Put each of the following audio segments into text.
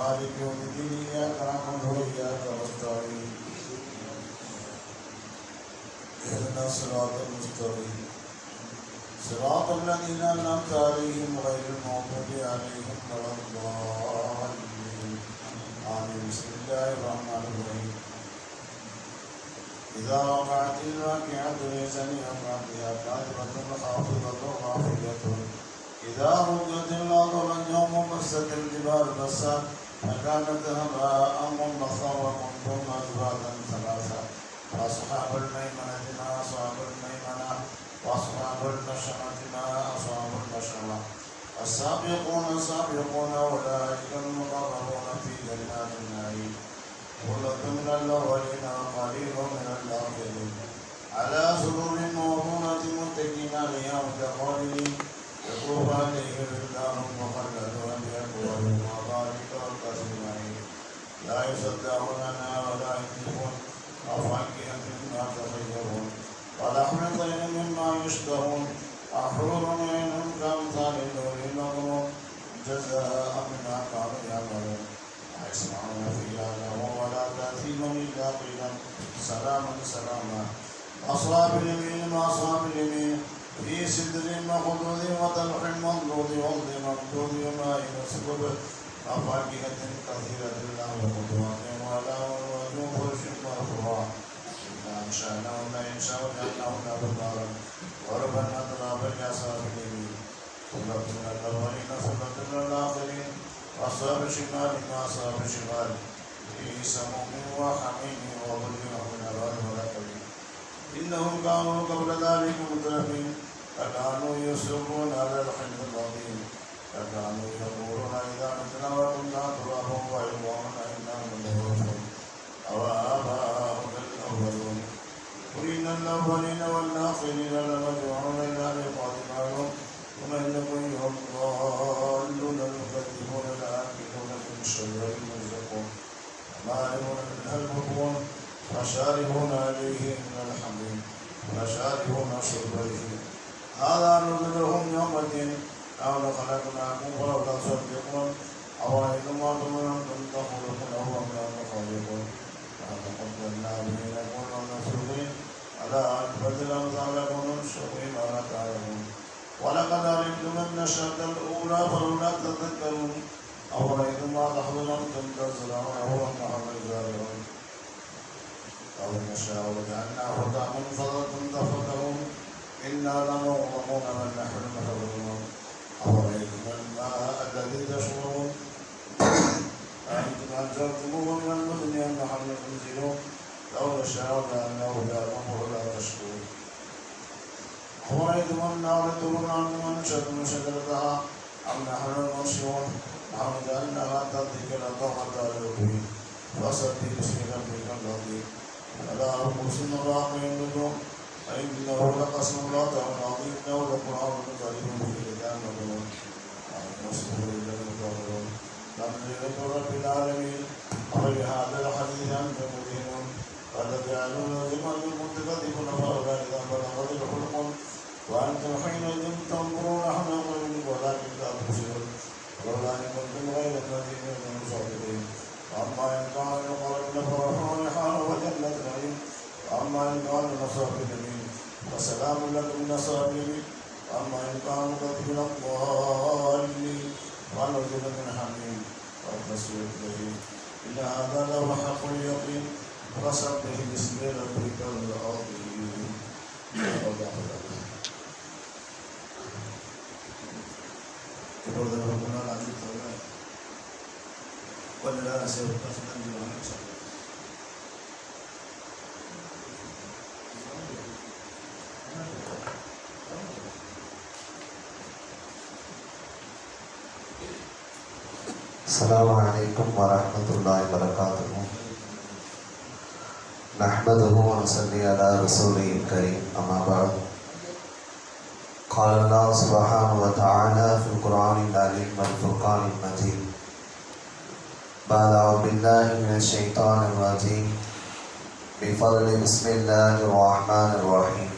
مالك يوم الدين إياك نعبد وإياك نستعين اهدنا الصراط المستقيم صراط الذين أنعمت عليهم غير المغضوب عليهم ولا الضالين آمين. بسم الله الرحمن الرحيم. إذا وقعت الواقعة ليس لوقعتها كاذبة خافضة رافعة إذا رجت الأرض رجا وبست الجبال بسا فكانت هباء منبثا وكنتم أزواجا ثلاثا وأصحاب الميمنة ما أصحاب الميمنة وأصحاب المشأمة ما أصحاب المشأمة السابقون السابقون أولئك المقربون في جنات النعيم ثلة من الأولين وقليل من الآخرين على سرر موضونة متكئين عليها متقابلين يطوف عليهم ولدان مخلدون بأكواب وأباريق وكأس لا يصدعون عنها ولا يكذبون وفاكهة مما تخيرون ولحم طير مما يشتهون وحور عين كأمثال اللؤلؤ المكنون جزاء بما كانوا يعملون لا يسمعون فيها لغوا ولا تأثيما إلا قيلا سلاما سلاما أصحاب اليمين ما أصحاب اليمين في سدر مخضود وطلح منضود وظل ممدود وماء مسكوب وفاكهة كثيرة لا مقطوعة ولا وجوه فرش مرفوعة إنا أنشأناهن إنشاء وجعلناهن أبكارا عربا أترابا لأصحاب اليمين ثلة من الأولين ثلة من الآخرين وأصحاب الشمال ما أصحاب الشمال في سموم وحميم وظل من نار ولهب إنهم كانوا قبل ذلك مترفين فكانوا يصرون على الحلم العظيم فكانوا يقولون إذا متنا وكنا ترابا وعظاما إنا لمبعوثون أوآباؤنا الأولون قل إن الأولين والآخرين لمجموعون إلى ميقات معلوم ثم إنكم أيها الضالون المكذبون لآكلون من شجر مزقوم فمالئون منها البطون فشاربون عليه من الحميم فشاربون شرب الهيم هذا نزلهم يوم الدين نحن خلقناكم فلولا تصدقون أرأيتم ما تمنون تخلقون وهو من الخالقون فتقبلنا به نكون المسلمين على أن بدل أمثالكم ننشئكم ما تعلمون ولقد علمتم النشأة الأولى فلولا تذكرون أرأيتم ما تحضرتم تزرعون وهو نحن الزارعون أو نشاء وجعلناه هداما فظلتم تفكرون إنا لمغرمون من نحن محرومون أرأيتم الماء الذي تشربون أأنتم أنزلتموه من المزن أم نحن المنزلون لو نشاء جعلناه هداما ولا تشكرون أرأيتم النار ترون أنتم أنشأتم شجرتها أم نحن المنشئون نحن جعلناها تذكرة ومتاعا فسبح باسم ربك العظيم فلا أقسم بواقع النجوم إنه لقسم لا تعلمون عظيم إنه لقرآن كريم في لسان مكنون نصره إلا المتقون تنزيل رب العالمين وبهذا الحديث أنتم مدينون قد جعلوا لازما للمتكذبين فأولئك إذا بلغت الحلقون وأنتم حينئذ تنظرون نحن نقول ولكن لا تبصرون ولولا إن كنتم غير الذين من صادقين وأما إن كانوا يقربون فرح وريحان وجنة نعيم وأما إن كانوا من أصحاب اليمين فسلام لكم من أصحاب اليمين وأما إن كانوا من الضالين فنزل من حميم وتصوير الجحيم إن هذا لهو حق اليقين فسبح باسم ربك العظيم. இப்பொழுது நமக்கு முன்னால் அறிவித்தவர்கள் கொஞ்ச நேரம் சேவர்கள் நன்றி சொல்லுங்கள். السلام عليكم ورحمة الله وبركاته. نحمده ونصلي على رسوله الكريم. أما بعد، قال الله سبحانه وتعالى في القرآن العظيم والفرقان المجيد بعد أعوذ بالله من الشيطان الرجيم بفضل بسم الله الرحمن الرحيم.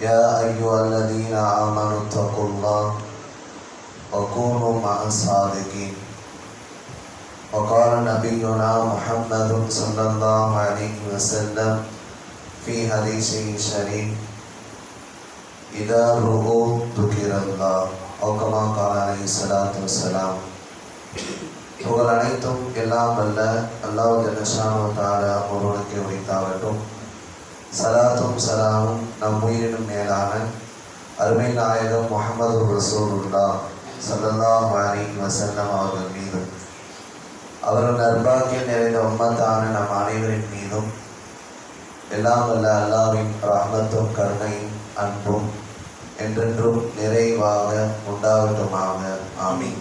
يا أيها الذين آمنوا اتقوا الله وكونوا مع الصادقين وقال نبينا محمد صلى الله عليه وسلم في حديثه الشريف إذا رؤوا ذكر الله أو كما قال عليه الصلاة والسلام. புகழ் அனைத்தும் எல்லாம் வல்ல அல்லாஹ் ஜல்லஷானு தஆலா ஒருவனுக்கு உரித்தாகட்டும். சலாத்தும் சலாமும் நம் உயிரினும் மேலான அருமை நாயகம் முஹம்மது ரசூலுல்லாஹ் ஸல்லல்லாஹு அலைஹி வஸல்லம் அவர்கள் மீதும் அவர்கள் நற்பாக்கியம் நிறைந்த உம்மத்தான நம் அனைவரின் மீதும் எல்லாம் வல்ல அல்லாஹ்வின் ரஹ்மத்தும் கருணையும் அன்பும் என்றென்றும் நிறைவாக உண்டாகட்டுமாக. ஆமீன்.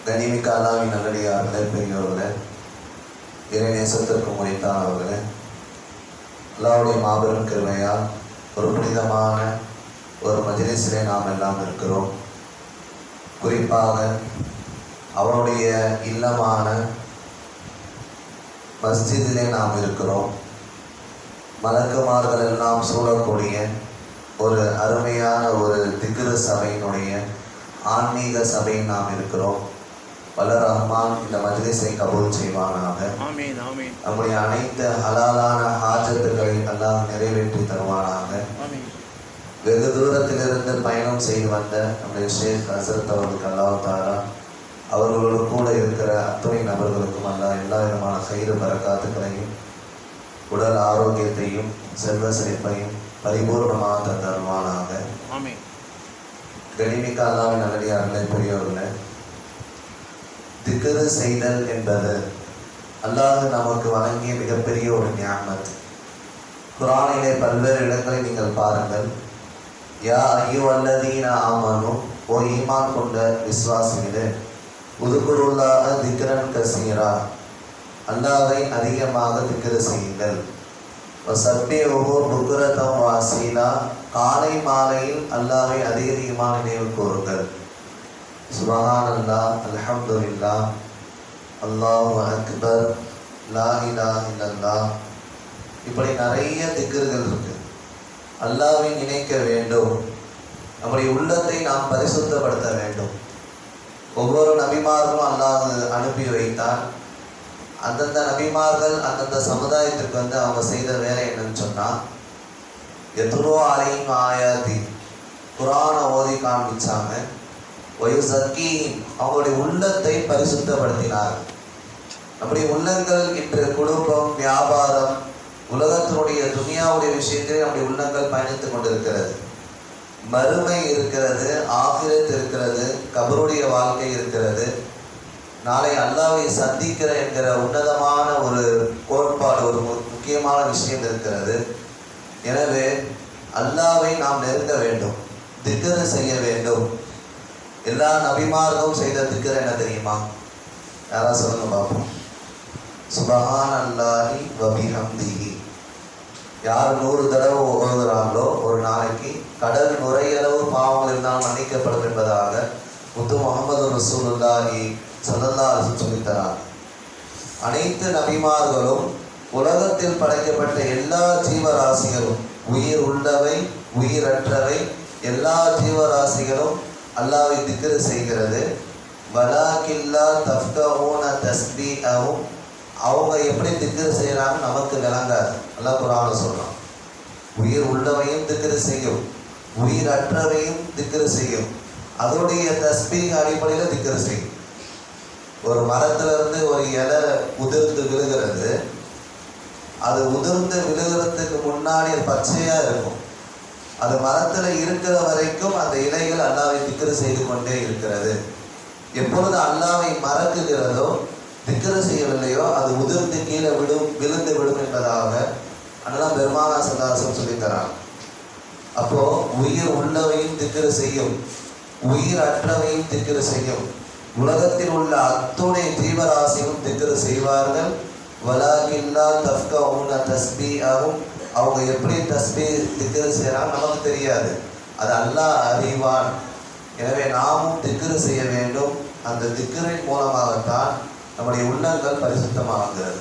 கனிமிக்க அல்லாஹ்வின் நல்லடியார்களே, பெரியோர்களே, இறை நேசத்திற்கு முறைத்தானவர்களே, அல்லாஹ்வுடைய மாபெரும் கிருபையால் ஒரு புனிதமான ஒரு மஜ்லிஸிலே நாம் எல்லாம் இருக்கிறோம். குறிப்பாக அவருடைய இல்லமான மஸ்ஜிதிலே நாம் இருக்கிறோம். மலக்குமார்கள் எல்லாம் சூழக்கூடிய ஒரு அருமையான ஒரு திக்ரு சபையினுடைய ஆன்மீக சபையில் நாம் இருக்கிறோம். வல்ல ரஹ்மான் இந்த மஜ்லிஸை கபூல் செய்வானாக. நம்முடைய அனைத்து ஹலாலான ஹாஜத்துகளை எல்லாம் நிறைவேற்றி தருவானாக. வெகு தூரத்திலிருந்து பயணம் செய்து வந்த நம்முடைய ஷேக் ஹசரத் அவர்களுக்கு அல்லாஹ் தஆலா அவர்களோடு கூட இருக்கிற அத்துணை நபர்களுக்கும் அல்லாஹ் எல்லா விதமான கயிறு பரக்காத்துக்களையும் உடல் ஆரோக்கியத்தையும் செல்வ செழிப்பையும் பரிபூர்ணமாக தந்தருவானாக. கனிமிக்க அல்லாஹ்வின் நல்லடியார்களே, பெரியவர்களே, திக்ரு செய்தல் என்பது அல்லாஹ் நமக்கு வழங்கிய மிகப்பெரிய ஒரு நியாமத். குர்ஆனிலே பல்வேறு இடங்களை நீங்கள் பாருங்கள். யா அய்யுஹல்லதீன ஆமனு, ஓ ஈமான் கொண்ட விசுவாசிகளே, உதுகுருல்லாஹ திக்ரன் கஸீரா, அல்லாஹ்வை அதிகமாக திக்ரு செய்யுங்கள். வஸப்பிஹுஹு புக்ரதன் வஅஸீலா, காலை மாலையில் அல்லாஹ்வை அதிகமாக நினைவு கூறுங்கள். சுப்ஹானல்லாஹ், அல்ஹம்துலில்லாஹ், அல்லாஹு அக்பர், லா இலாஹ இல்லல்லாஹ். இப்படி நிறைய திக்ர்கள் இருக்கு. அல்லாஹ்வை நினைக்க வேண்டும். நம்முடைய உள்ளத்தை நாம் பரிசுத்தப்படுத்த வேண்டும். ஒவ்வொரு நபிமார்களும் அல்லாஹ் அனுப்பி வைத்தார். அந்தந்த நபிமார்கள் அந்தந்த சமுதாயத்துக்கு வந்து அவங்க செய்த வேலை என்னன்னு சொன்னா, எத்லூ அலைஹிம் ஆயாதி, குர்ஆனை ஓதி காண்பிச்சாங்க. வயுஸக்கீஹிம், அவங்களுடைய உள்ளத்தை பரிசுத்தப்படுத்தினார். நம்முடைய உள்ளங்கள் இன்று குடும்பம், வியாபாரம், உலகத்தினுடைய துனியாவுடைய விஷயத்திலே நம்முடைய உள்ளங்கள் பயணித்துக் கொண்டிருக்கிறது. மறுமை இருக்கிறது, ஆகிரத் இருக்கிறது, கபருடைய வாழ்க்கை இருக்கிறது, நாளை அல்லாஹ்வை சந்திக்கிற என்கிற உன்னதமான ஒரு கோட்பாடு, ஒரு முக்கியமான விஷயம் இருக்கிறது. எனவே அல்லாஹ்வை நாம் நெருங்க வேண்டும், திக்ரு செய்ய வேண்டும். எல்லா நபிமார்களும் செய்த திக்ரு என்ன தெரியுமா? யாராவது சொல்லுங்க பார்ப்போம். சுப்ஹானல்லாஹி வ பிஹம்திஹி. யார் 100 தடவை ஓதுகிறாங்களோ ஒரு நாளைக்கு கடல் நுரையளவு பாவங்கள் இருந்தால் மன்னிக்கப்படும் என்பதாக முத்து முஹம்மது ரசூலுல்லாஹி ஸல்லல்லாஹு அலைஹி வஸல்லம் சொல்லித்தரார். அனைத்து நபிமார்களும் உலகத்தில் படைக்கப்பட்ட எல்லா ஜீவராசிகளும், உயிர் உள்ளவை உயிரற்றவை, எல்லா ஜீவராசிகளும் அல்லாஹ்வை திக்ரு செய்கிறது. வலாகில்லா தஃப்கஹூன தஸ்பீஹஹும், அவங்க எப்படி திக்ரு செய்கிறாங்க நமக்கு விளங்காது. அல்லாஹ் குர்ஆன்ல சொல்றான், உயிர் உள்ளவையும் திக்ரு செய்யும், உயிர் அற்றவையும் திக்ரு செய்யும். அதோடைய தஸ்பீஹ் அடிப்படையில் திக்ரு செய்யும். ஒரு மரத்துல இருந்து ஒரு இலை உதிர்ந்து விழுகிறது. அது உதிர்ந்து விழுகிறதுக்கு முன்னாடி அது பச்சையா இருக்கும். அது மரத்துல இருக்கிற வரைக்கும் அந்த இலைகள் அல்லாஹ்வை திக்ரு செய்து கொண்டே இருக்கிறது. எப்பொழுது அல்லாஹ்வை மறக்குகிறதோ, திக்ரு செய்யவில்லையோ, அது உதிர்ந்து கீழே விழுந்து விடும் என்பதாக அதெல்லாம் பெருமானா ஸல்லல்லாஹு அலைஹி வஸல்லம் சொல்லி தராங்க. அப்போ உயிர் உள்ளவையும் திக்ரு செய்யும், உயிர் அற்றவையும் திக்ரு செய்யும். உலகத்தில் உள்ள அத்துணை ஜீவராசியும் திக்ரு செய்வார்கள். வலாகில்லா தஃப்கஹூன தஸ்பீஹஹும், அவங்க எப்படி தஸ்பீஹ் திக்ரு செய்யறாங்க நமக்கு தெரியாது, அது அல்லாஹ் அறிவான். எனவே நாமும் திக்ரு செய்ய வேண்டும். அந்த திக்ரின் மூலமாகத்தான் நம்முடைய உள்ளங்கள் பரிசுத்தமாகிறது.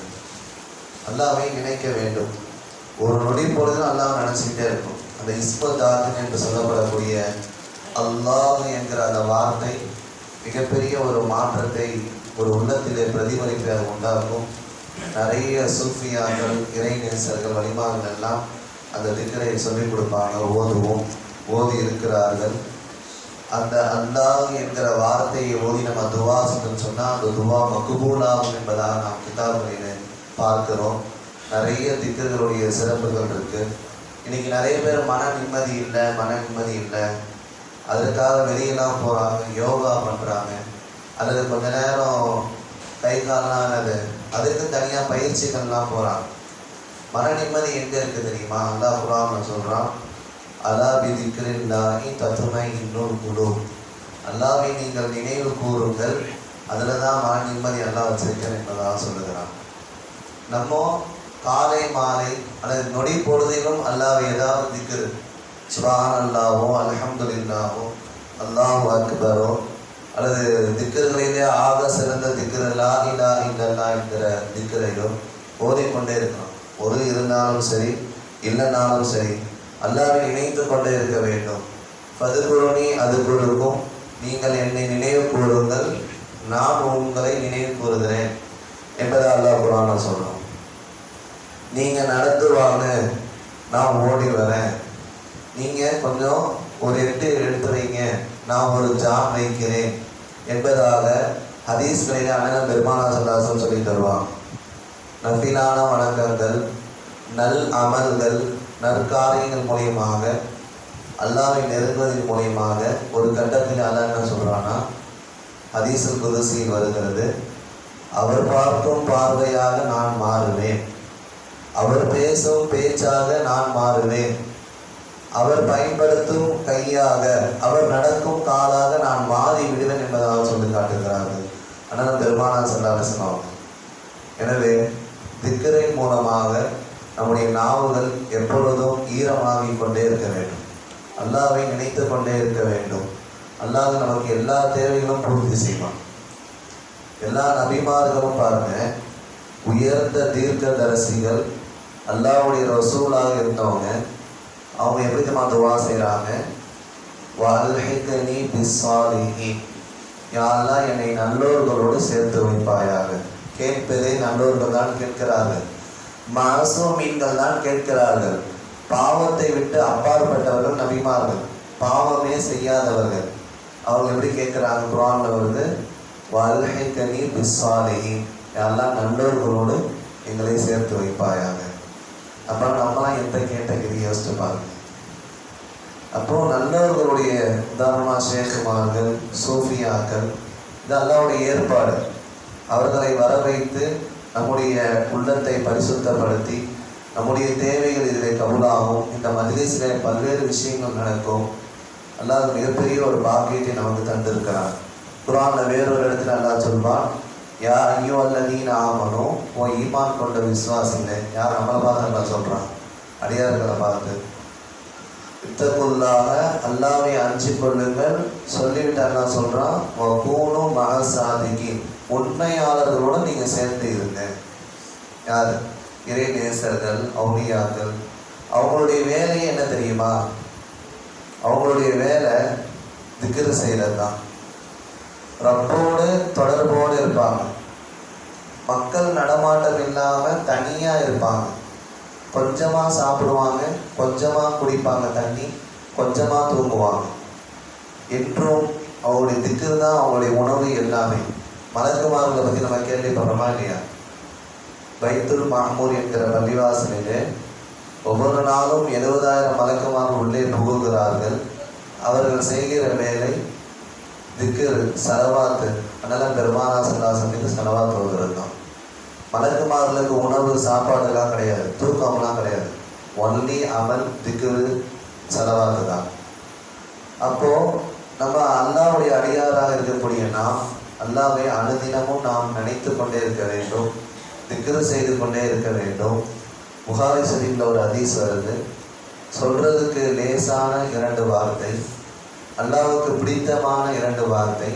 அல்லாஹ்வை நினைக்க வேண்டும். ஒரு நொடி பொழுதும் அல்லாஹ் நினைச்சுக்கிட்டே இருக்கும். அந்த இஸ்மதாத்தின் என்று சொல்லப்படக்கூடிய அல்லாஹ் என்கிற அந்த வார்த்தை மிகப்பெரிய ஒரு மாற்றத்தை ஒரு உள்ளத்திலே பிரதிபலிப்பை அது உண்டாக்கும். நிறைய சூஃபியாக்கள், இறைநேசர்கள், வழிமார்கள் எல்லாம் அந்த திக்கரை சொல்லிக் கொடுப்பாங்க, ஓதி இருக்கிறார்கள். அந்த அல்லாஹ் என்கிற வார்த்தையை ஓதி நம்ம துவா செஞ்சோம்னு சொன்னால் அந்த துவா மக்பூலாகும் என்பதாக நாம் கிதாபுகளிலே பார்க்கிறோம். நிறைய திக்கர்களுடைய சிறப்புகள் இருக்கு. இன்னைக்கு நிறைய பேர் மன நிம்மதி இல்லை, அதற்காக வெளியெல்லாம் போகிறாங்க, யோகா பண்ணுறாங்க, அல்லது கொஞ்ச நேரம் கை காலெலாம் அதுக்கு தனியாக பயிற்சிகள்லாம் போகிறாங்க. மன நிம்மதி எங்கே இருக்குது தெரியுமா? அல்லாஹ் குர்ஆன்ல சொல்கிறான், அலா பிதிக்ரில்லாஹி தத்மைஇன்னுல் குலூப். அல்லாஹ்வை நீங்கள் நினைவு கூறுங்கள், அதில் தான் மன நிம்மதி அல்லாஹ் வச்சிருக்கிறேன் என்பதாக சொல்லுகிறான். நம்ம காலை மாலை அல்லது நொடி பொழுதிலும் அல்லாஹ்வை ஏதாவது திக்ரு, சுப்ஹான் அல்லாஹோ, அல்ஹம்துலில்லாஹோ, அல்லாஹு அக்பரோ, அல்லது திக்ருகளிலே ஆக சிறந்த திக்ரு லா இலாஹ இல்லல்லாஹ் என்கிற திக்ரையோ ஓதிக்கொண்டே இருக்கணும். ஒரு இருந்தாலும் சரி, இல்லைனாலும் சரி, அல்லாஹ்வை நினைத்து கொண்டே இருக்க வேண்டும். ஃபதுகுருனி அதுகுருக்கும், நீங்கள் என்னை நினைவு கூறுங்கள், நான் உங்களை நினைவு கூறுகிறேன் என்பதை அல்லாஹ் குர்ஆன்ல சொல்றோம். நீங்கள் நடந்து வாங்க, நான் ஓடி வரேன். நீங்கள் கொஞ்சம் ஒரு 8 எடுத்து வைங்க, நான் ஒரு ஜான் வைக்கிறேன் என்பதாக ஹதீஸ்களிலே அண்ணன் பெருமானார் ஸல்லல்லாஹு அலைஹி வஸல்லம் சொல்லி தருவாங்க. நஃபிலான வணக்கங்கள், நல் அமல்கள், நற்காரியங்கள் மூலியமாக அல்லாஹ்வை நெருங்குவதன் மூலியமாக ஒரு கட்டத்தில் அல்லாஹ் என்ன சொல்கிறான்னா, ஹதீஸுல் குதுஸியில் வருகிறது, அவர் பார்க்கும் பார்வையாக நான் மாறுவேன், அவர் பேசும் பேச்சாக நான் மாறுவேன், அவர் பயன்படுத்தும் கையாக, அவர் நடக்கும் காலாக நான் மாறி விடுவேன் என்பதாக சொல்லி காட்டுகிறார்கள் அண்ணன் பெருமானார் ஸல்லல்லாஹு அலைஹி வஸல்லம். எனவே திக்ரை மூலமாக நம்முடைய நாவுகள் எப்பொழுதும் ஈரமாகிக் கொண்டே இருக்க வேண்டும், அல்லாஹ்வை நினைத்து கொண்டே இருக்க வேண்டும். அல்லாஹ் நமக்கு எல்லா தேவைகளும் பூர்த்தி செய்வான். எல்லா நபிமார்களும் பாருங்க, உயர்ந்த தீர்க்கதரிசிகள், அல்லாஹ்வுடைய ரசூலாக இருந்தவங்க, அவங்க எப்படி தெரியுமா துவா செய்கிறாங்க? வல்ஹிக்னி பிஸ்ஸாலிஹீன், யா அல்லாஹ் என்னை நல்லோர்களோடு சேர்த்து வைப்பாயாக. கேட்பதே நல்லோர்கள் தான் கேட்கிறார்கள், மாசூமீன்கள் தான் கேட்கிறார்கள். பாவத்தை விட்டு அப்பாற்பட்டவர்கள் நபிமார்கள், பாவமே செய்யாதவர்கள். அவங்க எப்படி கேட்குறாங்க? குர்ஆன்ல வருது, வல்ஹிக்னி பிஸ்ஸாலிஹீன், எல்லாம் நல்லோர்களோடு எங்களை சேர்த்து வைப்பாயாக. அப்போ நம்மளாம் எந்த கேட்டகரி யோசிச்சு பாருங்க. அப்போ நல்லவர்களுடைய உதாரணமாக ஷேகுமார்கள், சூஃபியாக்கள், இது அல்லாஹ்வுடைய ஏற்பாடு. அவர்களை வர வைத்து நம்முடைய உள்ளத்தை பரிசுத்தப்படுத்தி நம்முடைய தேவைகள் இதில் கபூலாகும். இந்த மஜ்லிஸில் பல்வேறு விஷயங்கள் நடக்கும். அல்லாஹ் மிகப்பெரிய ஒரு பாக்கியத்தை நமக்கு தந்திருக்கிறான். குர்ஆன்ல வேறொரு இடத்துல அல்லாஹ் சொல்வான், யா அய்யுஹல்லதீன ஆமனூ, ஓ ஈமான் கொண்ட விசுவாசிகளே. யார் நம்மளை பார்த்து அல்லாஹ் சொல்கிறான்? அடியார்களை பார்த்து. இத்தகுல்லாஹ, அல்லாஹ்வை அஞ்சி கொள்ளுங்கள் சொல்லிவிட்டு அல்லாஹ் சொல்கிறான், வகூனு மஅஸ்ஸாதிகீன், உண்மையாளர்களோடு நீங்கள் சேர்ந்து இருங்க. யார்? இறை நேசர்கள், அவுலியாக்கள். அவங்களுடைய வேலை என்ன தெரியுமா? அவங்களுடைய வேலை திக்ரு செய்கிறது தான். ரப்போடு தொடர்போடு இருப்பாங்க. மக்கள் நடமாட்டம் இல்லாமல் தனியாக இருப்பாங்க. கொஞ்சமாக சாப்பிடுவாங்க, கொஞ்சமாக குடிப்பாங்க தண்ணி, கொஞ்சமாக தூங்குவாங்க. என்றும் அவங்களுடைய திக்ரு தான் அவங்களுடைய உணவு எல்லாமே. மலக்குமார்களை பற்றி நம்ம கேள்விப்படுறோமா இல்லையா? பைத்துல் மஹ்மூர் என்கிற பள்ளிவாசலிலே ஒவ்வொரு நாளும் 70,000 மலக்குமார்கள் உள்ளே புகுகிறார்கள். அவர்கள் செய்கிற வேலை திக்ர், சலவாத்து. அதனால் பெருமானார் ஸல்லல்லாஹு அலைஹி வஸல்லம் சலவாத்து ஓதுறது தான். மலக்குமார்களுக்கு உணவு சாப்பாடுலாம் கிடையாது, தூக்கம்லாம் கிடையாது. ஒன்லி அமல், திக்ரு, சலவாத்து தான். அப்போது நம்ம அல்லாஹ்வுடைய அடியாராக இருக்கக்கூடிய நாம் அல்லாஹ்வை அனுதினமும் நாம் நினைத்து கொண்டே இருக்க வேண்டும், திக்ரு செய்து கொண்டே இருக்க வேண்டும். புகாரி ஷரீஃபில் ஒரு ஹதீஸ் வருது, சொல்றதுக்கு லேசான 2 வார்த்தை, அல்லாஹ்வுக்கு பிடித்தமான 2 வார்த்தை,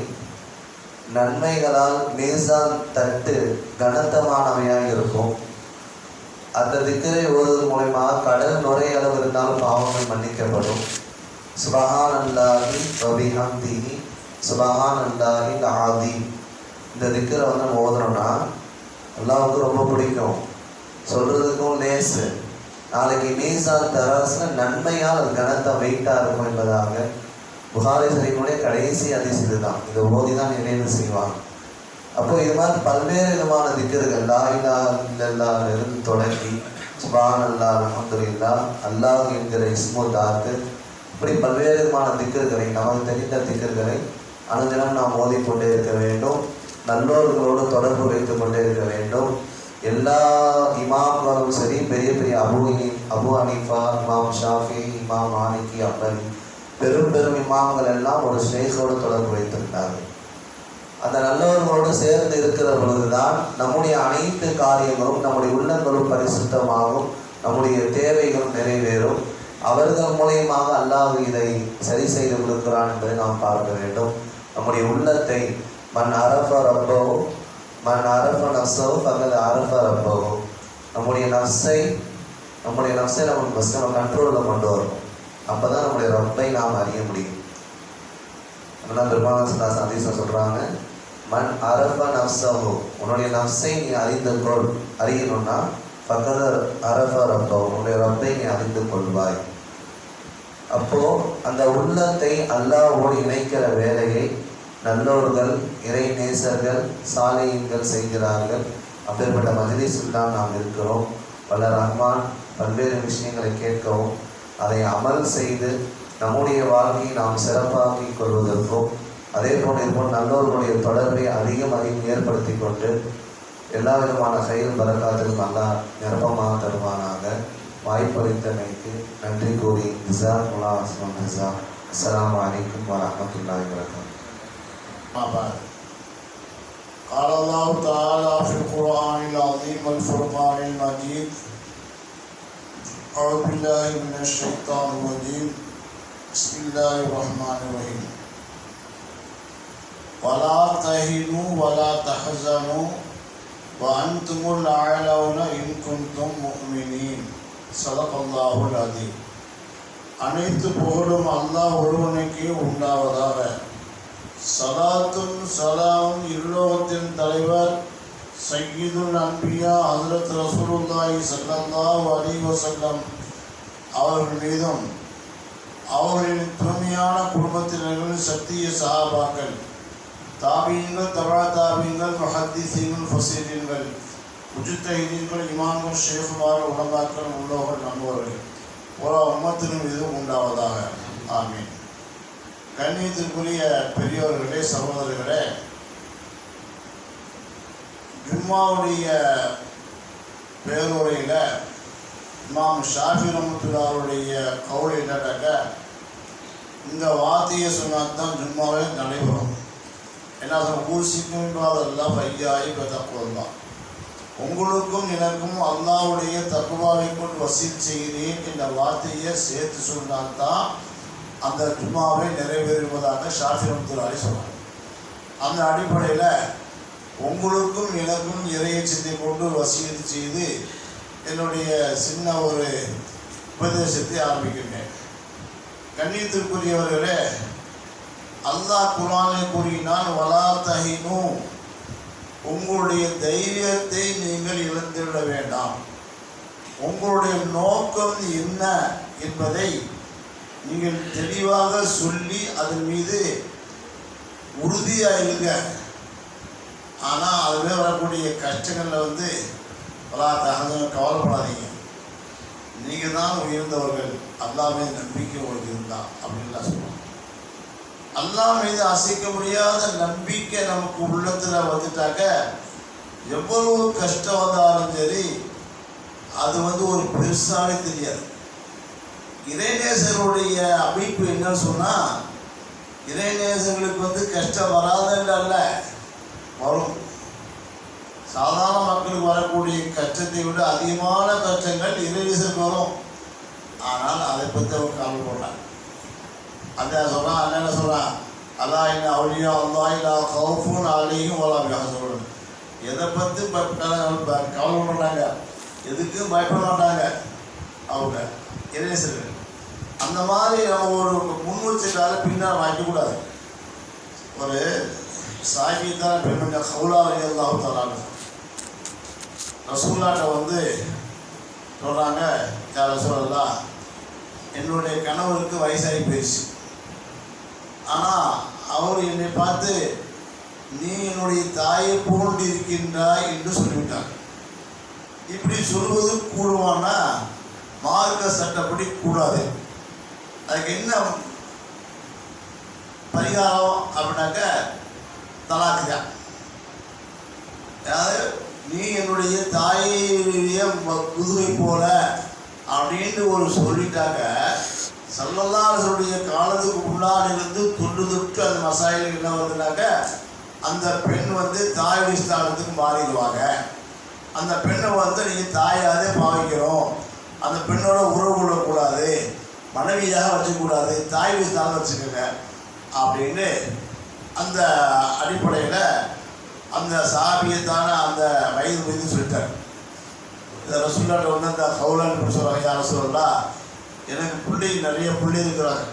நன்மைகளால் மீசான் தட்டு கனத்தமானவையாக இருக்கும். அந்த திக்ரை ஓதுவதன் மூலமாக கடல் நுரையளவு இருந்தாலும் பாவங்கள் மன்னிக்கப்படும். சுப்ஹானல்லாஹி வ பிஹம்திஹி சுப்ஹானல்லாஹில் ஆதீம் இந்த திக்கரை வந்து நம்ம ஓதுறோம்னா அல்லாஹ்வுக்கு ரொம்ப பிடிக்கும், சொல்றதுக்கும் லேசு, நாளைக்கு மீசான் தராசுல நன்மையால் அது கனத்த வெயிட்டாக இருக்கும் என்பதாக புகாரி ஷரீஃபுடைய கடைசி ஹதீஸ் இதுதான். இதை ஓதி தான் நினைவு செய்வாங்க. அப்போ இது மாதிரி பல்வேறு விதமான திக்கர்கள் லா இலாஹ இல்லல்லாஹ்ல இருந்து தொடங்கி சுப்ஹானல்லாஹ் அல்ஹம்துலில்லாஹ் அல்லாஹ் என்கிற இஸ்முல் தாத்து, இப்படி பல்வேறு விதமான திக்கர்களை, நமக்கு தெரிந்த திக்கர்களை அனுதினம் நாம் ஓதிக்கொண்டே இருக்க வேண்டும். நல்லோர்களோடு தொடர்பு வைத்துக் கொண்டே இருக்க வேண்டும். எல்லா இமாம்களும் சரி, பெரிய பெரிய அபு ஹனீஃபா, இமாம் ஷாஃபி, இமாம் மாலிகி, அம்பலி, பெரும் பெரும் இமாம்கள் எல்லாம் ஒரு ஷேഖோடு தொடர்பு வைத்திருந்தார்கள். அந்த நல்லவர்களோடு சேர்ந்து இருக்கிற பொழுதுதான் நம்முடைய அனைத்து காரியங்களும், நம்முடைய உள்ளங்களும் பரிசுத்தமாகும், நம்முடைய தேவைகளும் நிறைவேறும். அவர்கள் மூலியமாக அல்லாஹ் இதை சரி செய்து கொடுக்கிறான் என்பதை நாம் பார்க்க வேண்டும். நம்முடைய உள்ளத்தை மன் அரஃப ரப்பஹு மன் அரஃப நஃப்ஸஹு ஃபகத் அரஃப ரப்பஹு, நம்முடைய நஃப்ஸை நம்ம ஃபஸ்ட் நம்ம கண்ட்ரோலில் கொண்டு வரணும். அப்போ தான் நம்முடைய ரப்பை நாம் அறிய முடியும். அப்படின்னா பெருமாள் சந்தீசம் சொல்கிறாங்க, மன் அரஃப நஃப்ஸஹு, உன்னுடைய நஃப்ஸை நீ அறியணும்னா ஃபகத் அரஃப ரப்பஹு, உன்னுடைய ரப்பை நீ அறிந்து கொள்வாய். அப்போ அந்த உள்ளத்தை அல்லாஹ்வோடு இணைக்கிற வேலையை நல்லோர்கள், இறை நேசர்கள், சாலிஹீன்கள் செய்கிறார்கள். அப்பேற்பட்ட மஜ்லிஸில் தான் நாம் இருக்கிறோம். வல்ல ரஹ்மான் பல்வேறு விஷயங்களை கேட்கவும் அதை அமல் செய்து நம்முடைய வாழ்க்கையை நாம் சிறப்பாக்கிக் கொள்வதற்கும், அதே போல் இதுபோல் நல்லோர்களுடைய தொடர்பை அதிகம் ஏற்படுத்தி கொண்டு எல்லா விதமான செயல் பரக்காத்திலும் அல்லாஹ் நிரப்பமாக தருவானாக. வாய்ப்பளித்தமைக்கு நன்றி கூறி ஜஸாக்குல்லாஹ் ஹைரன். அஸ்ஸலாமு அலைக்கும் வரஹ்மத்துல்லாஹி வபரகாத்துஹு. قال الله تعالى في القرآن العظيم والفرقان المجيد: أعوذ بالله من الشيطان الرجيم بسم الله الرحمن الرحيم ولا تهنوا ولا تحزنوا وأنتم الأعلون إن كنتم مؤمنين. صدق الله العظيم. அனைத்து புகழும் அல்லாஹ் ஒருவனுக்கே உண்டாவதாக. சலாத்தும் சலாமும் இருலோகத்தின் தலைவர் சய்யிதுல் அன்பியா ஹஜ்ரத் ரசூலுல்லாஹி ஸல்லல்லாஹு அலைஹி வஸல்லம் அவர்கள் மீதும், அவர்களின் தூய்மையான குடும்பத்தினர்கள், சத்திய சஹாபாக்கள், தாபீன்கள், தபா தாபீன்கள், முஹத்திஸீன்கள், ஃபஸீரீன்கள், முஜ்தஹிதீன்கள், இமாம்கள், ஷேഖுமார், உலமாக்கள், உள்ளோர்கள், நம்பவர்கள் ஒரு உம்மத்தின் மீது உண்டாவதாக. ஆமீன். கண்ணியத்திற்குரிய பெரியோர்களே, சகோதரர்களே, ஜும்மாவுடைய பேருரையில் இமாம் ஷாஃபி ரஹ்மத்துல்லாஹிடைய கவுல் என்னட்டாக்க, இந்த வார்த்தையை சொன்னால் தான் ஜும்மாவே நடைபெறும். என்ன சொல்ல, ஊசிக்கும்ன்றதெல்லாம் பையாயி தக்குவதான், உங்களுக்கும் எனக்கும் அல்லாஹ்வுடைய தக்குவாவை கொண்டு வசீல் செய்கிறேன் என்ற வார்த்தையை சேர்த்து சொன்னால்தான் அந்த ஜும்மாவை நிறைவேறுவதாக ஷாஃபி ரஹ்மத்துல்லாஹி சொன்னார். அந்த அடிப்படையில் உங்களுக்கும் எனக்கும் இறையச்சத்தை கொண்டு வசீது செய்து என்னுடைய சின்ன ஒரு உபதேசத்தை ஆரம்பிக்கின்றேன். கண்ணியத்திற்குரியவர்களே, அல்லாஹ் குர்ஆனை கூறினான், வலா தஹினு, உங்களுடைய தைரியத்தை நீங்கள் இழந்துவிட வேண்டாம். உங்களுடைய நோக்கம் என்ன என்பதை நீங்கள் தெளிவாக சொல்லி அதன் மீது உறுதியாக இருங்க. ஆனால் அதுவே வரக்கூடிய கஷ்டங்களில் வலா தஹனு, கவலைப்படாதீங்க, நீங்கள் தான் உயர்ந்தவர்கள், அல்லாஹ் மீது நம்பிக்கை உங்களுக்கு இருந்தா அப்படின்லாம் சொல்லுவாங்க. அல்லாஹ் மீது அசைக்க முடியாத நம்பிக்கை நமக்கு உள்ளத்தில் வந்துட்டாக்க எவ்வளவு கஷ்டம் வந்தாலும் சரி அது ஒரு பெருசாகவே தெரியாது. இறைநேசருடைய அமைப்பு என்னன்னு சொன்னால், இறைநேசர்களுக்கு கஷ்டம் வராதுன்னு அல்ல, வரும். சாதாரண மக்களுக்கு வரக்கூடிய கஷ்டத்தை விட அதிகமான கஷ்டங்கள் இறைநேசருக்கு வரும். ஆனால் அதை பற்றி அவங்க கவலைப்படுறாங்க. அதான் சொல்கிறான், என்ன சொல்கிறான், அல்லா இன்ன அவுலியா அல்லாஹ் லா கௌஃபுன் அலைஹிம் வலா ஹும் யஹ்சனூன். எதை பற்றி கவலைப்படுறாங்க, எதுக்கும் பயப்பட மாட்டாங்க அவங்க இறைநேசர்கள். அந்த மாதிரி நம்ம ஒரு முன் வச்சுட்டால பின்னால் வாங்கிக்கூடாது. ஒரு சாகிதான் பெண்மணி ஹவுலா ரலியல்லாஹு தஆலா ரசூலுல்லாஹ்ட்ட வந்து சொல்கிறாங்க, யா ரசூலல்லாஹ், என்னுடைய கணவருக்கு வயசாகி போயிடுச்சு. ஆனால் அவர் என்னை பார்த்து நீ என்னுடைய தாயை போன்று இருக்கின்றாய் என்று சொல்லிவிட்டார். இப்படி சொல்வது கூடுவானா? மார்க்க சட்டப்படி கூடாது. அதுக்கு என்ன பரிகாரம் அப்படின்னாக்க தலாக்கு தான். அதாவது நீ என்னுடைய தாயுடைய புதுவை போல அப்படின்னு ஒரு சொல்லிட்டாக்க, ஸல்லல்லாஹு அலைஹி வஸல்லம் காலத்துக்கு முன்னால் இருந்து தொன்று தொட்டு அந்த மசாயில் என்ன வருதுனாக்க, அந்த பெண் வந்து தாயுடைய ஸ்தானத்துக்கு மாறிடுவாங்க. அந்த பெண்ணை வந்து நீங்கள் தாயாகவே பாவிக்கிறோம், அந்த பெண்ணோட உறவு கொள்ளக்கூடாது, மனைவியாக வச்சுக்கூடாது, தாயுடைய ஸ்தானம் வச்சுக்கோங்க அப்படின்னு அந்த அடிப்படையில் அந்த சாபியத்தான அந்த வயது மீது சொல்லிட்டார். இந்த ரசூலுல்லாஹ்ட்ட வந்து அந்த ஹவுலான்னு சொல்கிறாங்க, யா ரசூலல்லாஹ், எனக்கு நிறைய பிள்ளை இருக்கிறாங்க,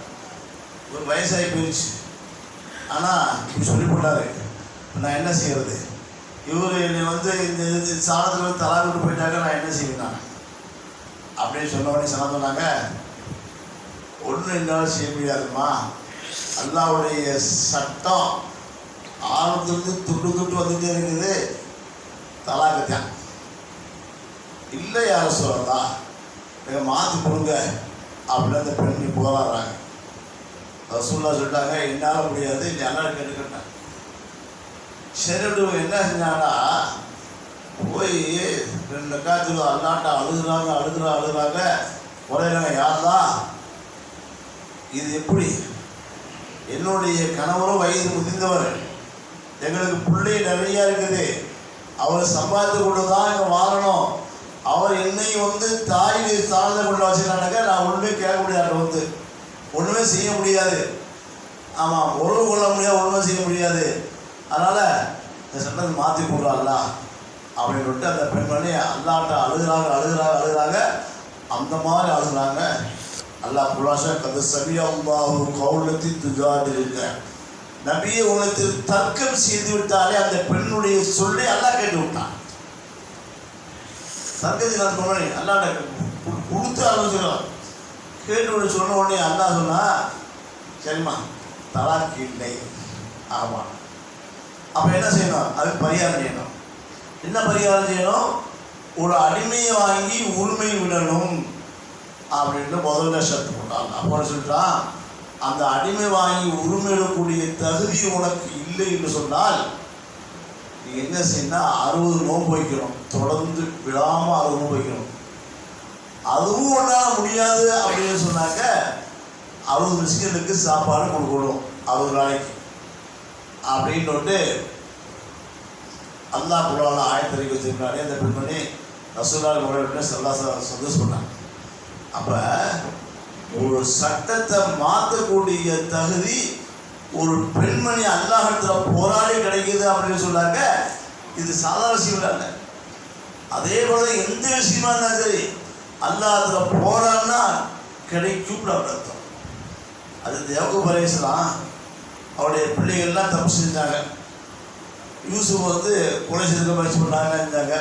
ஒரு வயசாகி போயிடுச்சு, ஆனால் இப்படி சொல்லி போட்டார், நான் என்ன செய்கிறது? இவர் என்னை வந்து இந்த சாணத்தில் வந்து தலா விட்டு போயிட்டாக்க நான் என்ன செய்வேன் நான் அப்படின்னு சொன்னவொடனே சொன்னாங்க, ஒன்றும் என்னால் செய்ய முடியாதுமா, அல்லாஹ்வுடைய சட்டம் ஆரம்பத்துலேருந்து துண்டு துட்டு வந்துட்டே இருக்குது, தலாக்கத்தான் இல்லை யாரும் சொல்லலாம், நீங்கள் மாற்றி கொடுங்க அப்படின்னு அந்த பெண்ணை போராடுறாங்க. ரசூலுல்லாஹ் சொல்லிட்டாங்க, என்னால் முடியாது, நீ அல்லாஹ் கேட்டுக்கிட்டேன். சரி, என்ன செஞ்சாங்கன்னா போய் 2 ரக்காத்துல அல்லாட்ட அழுகுறாங்க உரையிறாங்க, யாருதான் இது? எப்படி என்னுடைய கணவரும் வயது முதிர்ந்தவர், எங்களுக்கு பிள்ளை நிறையா இருக்குது, அவர் சம்பாதித்து கொண்டு தான் இங்கே வாழணும், அவர் என்னையும் வந்து தாய் சார்ந்த கொண்டு வச்சுக்கிறானாக்க நான் ஒன்றுமே கேட்க முடியாது, வந்து ஒன்றுமே செய்ய முடியாது. ஆமாம், உறவு கொள்ள முடியாது, ஒன்றுமே செய்ய முடியாது. அதனால் இந்த சட்டத்தை மாற்றி போடுறாங்களா அப்படின்னு சொல்லிட்டு அந்த பெண்மணி அல்லாட்ட அழுகிறாங்க. அந்த மாதிரி அழுகிறாங்க. அல்லாஹ் குலாஷா கதை சபியாஹு கௌலத்தி துஜாதிருக்க, நபியை உலகத்தில் தர்க்கம் செய்து விட்டாலே அந்த பெண்ணுடைய சொல்லி அல்லாஹ் கேட்டு விட்டான். தர்க்கத்தை நான் சொன்னேன், அல்லாட்ட கொடுத்து ஆலோசிக்கலாம். கேட்டு சொன்ன உடனே அல்லாஹ் சொன்னா, சரிம்மா தலாக்கு இல்லை. ஆமாம், அப்போ என்ன செய்யணும்? அதுக்கு பரிகாரம் செய்யணும். என்ன பரிகாரம் செய்யணும்? ஒரு அடிமையை வாங்கி உரிமை விடணும் அப்படின்ட்டு முதல்ல சத்து போட்டாங்க. அப்போ சொல்லிட்டான், அந்த அடிமை வாங்கி உரிமையிடக்கூடிய தகுதி உனக்கு இல்லை என்று சொன்னால் நீ என்ன செய்யணும்? 60 நோன்பு வைக்கணும், தொடர்ந்து விடாமல் 60 நோன்பு வைக்கணும். அதுவும் ஒன்றால் முடியாது அப்படின்னு சொன்னாக்க 60 மிஸ்கினுக்கு சாப்பாடு கொடுக்கணும் 60 நாளைக்கு அப்படின்னு அல்லாஹ் குர்ஆன்ல ஆயத்தறிக்கை வச்சிருக்காரு. அந்த பெண்மணி ரசூலுல்லாஹ் முறையிட்டு சந்தோஷம் பண்ணாங்க. அப்போ ஒரு சட்டத்தை மாற்றக்கூடிய தகுதி ஒரு பெண்மணி அல்லாஹ்விடத்தில் போராடி கிடைக்குது அப்படின்னு சொன்னாங்க. இது சாதாரண விஷயம் இல்லை. அதே போல எந்த விஷயமா இருந்தாலும் சரி அல்லாஹ்விடத்தில் போராடினா கிடைக்கும் அர்த்தம். அது யாக்கூப் அலைஹிஸ்ஸலாம் அவருடைய பிள்ளைகள்லாம் தப்பு செஞ்சாங்க. யூசுப் வந்து கொலை செய்துக்க முயற்சி பண்ணாங்க இருந்தாங்க.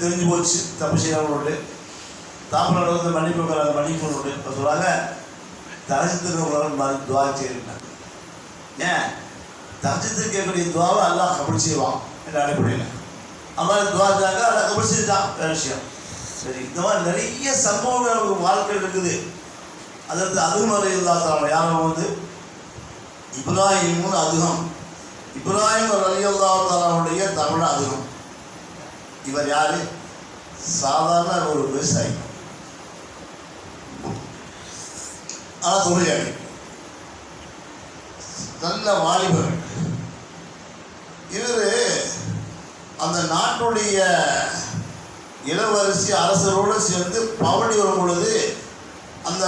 தெரிஞ்சு போச்சு தப்பு செய்யறவங்களோடு. தாப்பனோட வந்து மன்னிப்பு மன்னிப்பு இப்போ சொல்கிறாங்க, தரஜத்துக்கு துவா செய்யறாங்க. ஏன் தரஜத்துக்கு கேட்கக்கூடிய துவாவை அல்லாஹ் கபூல் செய்வான் என்ற அடிப்படையில் அந்த மாதிரி துவா இருந்தாங்க, அல்லாஹ் கபூல் செஞ்சுட்டான். வேறு விஷயம். சரி, இந்த மாதிரி நிறைய சம்பவங்கள் நமக்கு வாழ்க்கையில் இருக்குது. அதற்கு அதுவும் ரலியல்லாஹு யாரும் வந்து இப்ராஹிமும் அதுகம், இப்ராஹிம் ரலியல்லாஹு தஆலாவுடைய தமிழ் அதுகம். இவர் யாரு? சாதாரண ஒரு விவசாயி, ஆனால் தொழிலாளி, நல்ல வாலிபர். இவர் அந்த நாட்டுடைய இளவரசி அரசரோடு சேர்ந்து பவனி வரும் பொழுது அந்த